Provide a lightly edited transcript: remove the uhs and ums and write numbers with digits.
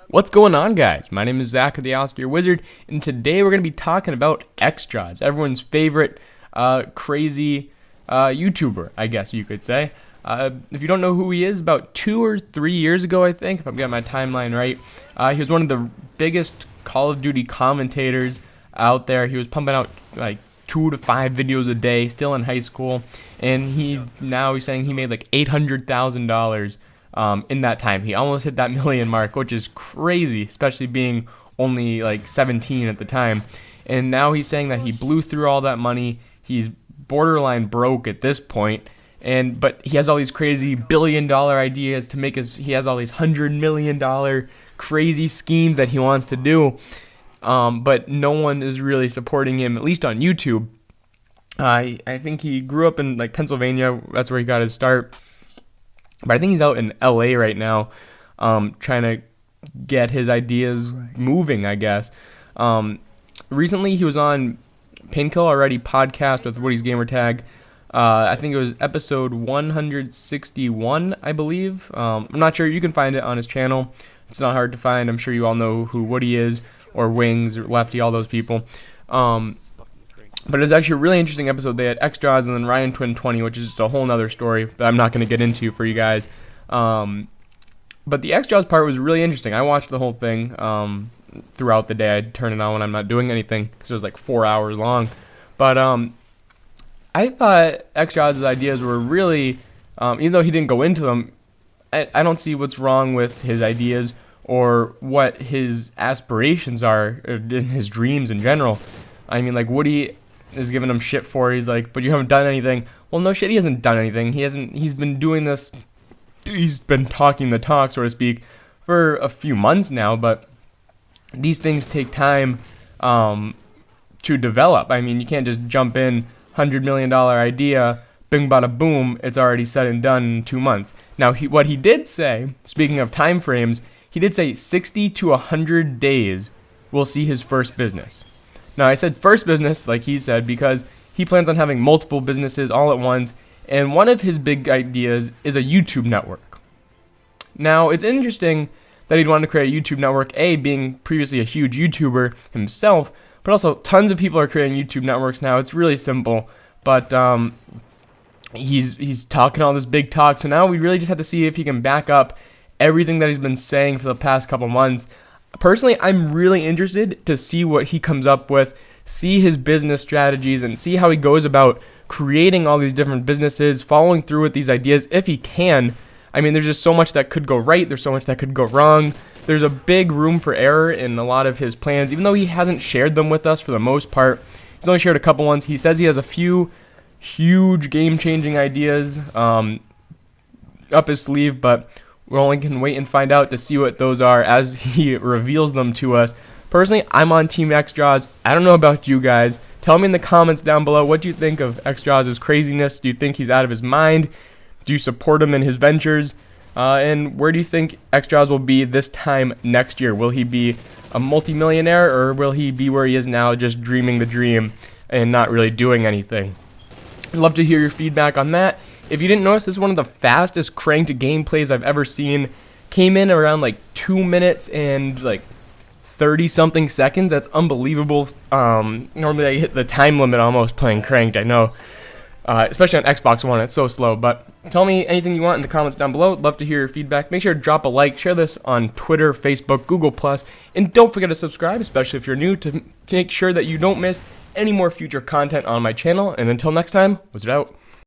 What's going on, guys? My name is Zach, the Austere Wizard, and today we're going to be talking about xJawz, everyone's favorite crazy YouTuber, I guess you could say. If you don't know who he is, about 2 or 3 years ago, I think, if I've got my timeline right, he was one of the biggest Call of Duty commentators out there. He was pumping out like 2 to 5 videos a day, still in high school, and he's saying he made like $800,000 in that time. He almost hit that million mark, which is crazy, especially being only like 17 at the time. And now he's saying that he blew through all that money. He's borderline broke at this point. But he has all these crazy billion-dollar ideas to make he has all these $100 million crazy schemes that he wants to do. But no one is really supporting him, at least on YouTube. I think he grew up in like Pennsylvania. That's where he got his start. But I think he's out in LA right now, trying to get his ideas moving, I guess. Recently, he was on Pinkill Already podcast with Woody's Gamertag. I think it was episode 161, I believe. I'm not sure. You can find it on his channel. It's not hard to find. I'm sure you all know who Woody is, or Wings, or Lefty, all those people. But it was actually a really interesting episode. They had xJawz and then Ryan Twin 20, which is just a whole nother story that I'm not going to get into for you guys. But the xJawz part was really interesting. I watched the whole thing throughout the day. I'd turn it on when I'm not doing anything because it was like 4 hours long. But I thought xJawz's ideas were really, even though he didn't go into them, I don't see what's wrong with his ideas or what his aspirations are in his dreams in general. I mean, like, Woody is giving him shit for. He's like, but you haven't done anything. Well, no shit, he hasn't done anything. He's been doing this. He's been talking the talk, so to speak, for a few months now. But these things take time to develop. I mean, you can't just jump in, $100 million idea, bing bada boom, it's already said and done in 2 months. Now, what he did say, speaking of time frames, he did say 60 to 100 days we'll see his first business. Now, I said first business, like he said, because he plans on having multiple businesses all at once, and one of his big ideas is a YouTube network. Now, it's interesting that he'd want to create a YouTube network, being previously a huge YouTuber himself, but also tons of people are creating YouTube networks now. It's really simple, but he's talking all this big talk, so now we really just have to see if he can back up everything that he's been saying for the past couple months. Personally, I'm really interested to see what he comes up with, see his business strategies, and see how he goes about creating all these different businesses, following through with these ideas if he can. I mean, there's just so much that could go right. There's so much that could go wrong. There's a big room for error in a lot of his plans, even though he hasn't shared them with us for the most part. He's only shared a couple ones. He says he has a few huge game-changing ideas up his sleeve, but we only can wait and find out to see what those are as he reveals them to us. Personally, I'm on Team xJawz. I don't know about you guys. Tell me in the comments down below, what do you think of xJawz's craziness? Do you think he's out of his mind? Do you support him in his ventures? And where do you think xJawz will be this time next year? Will he be a multimillionaire, or will he be where he is now, just dreaming the dream and not really doing anything? I'd love to hear your feedback on that. If you didn't notice, this is one of the fastest cranked gameplays I've ever seen. Came in around like 2 minutes and like 30 something seconds. That's unbelievable. Normally I hit the time limit almost playing cranked, I know. Especially on Xbox One, it's so slow. But tell me anything you want in the comments down below. I'd love to hear your feedback. Make sure to drop a like, share this on Twitter, Facebook, Google+, and don't forget to subscribe, especially if you're new, to make sure that you don't miss any more future content on my channel. And until next time, Wizard out.